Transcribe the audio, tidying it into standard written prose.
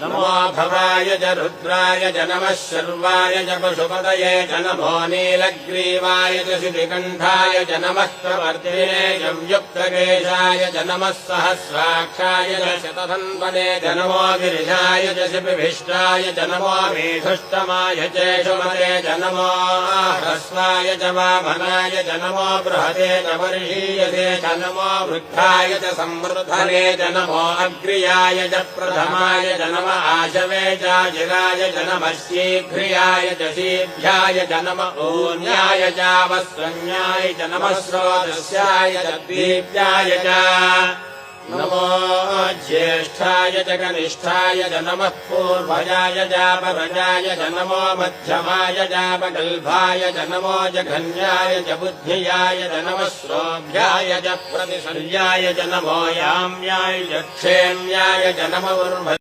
नमो भवाय च रुद्राय च नमः शर्वाय च पशुपतये च नमो नीलग्रीवाय च शितिकण्ठाय च नमः प्रवर्तिने संयुक्तकेशाय च नमः सहस्राक्षाय च शतधन्वने च नमो गिरिशाय च शिपिभिष्टाय च नमो मेधुष्टमाय चेषुमते च नमो ह्रस्वाय च वामनाय च नमो बृहते च वर्षीयसे च नमो वृद्धाय च संवृद्धने च नमो अग्र्याय च प्रथमाय च नमः आशवे च जिगाय च नमः शीघ्रियाय च शीघ्राय च नमः ऊन्याय च वस्वन्याय च नमः स्रोतस्याय च दीप्याय च नमो ज्येष्ठाय च कनिष्ठाय च नमः पूर्वजाय च परजाय च नमो मध्यमाय च पगल्भाय च नमो जघन्याय च बुद्धियाय च नमः श्रोभ्याय च प्रतिशल्याय च नमो याम्याय च क्षेम्याय च नमो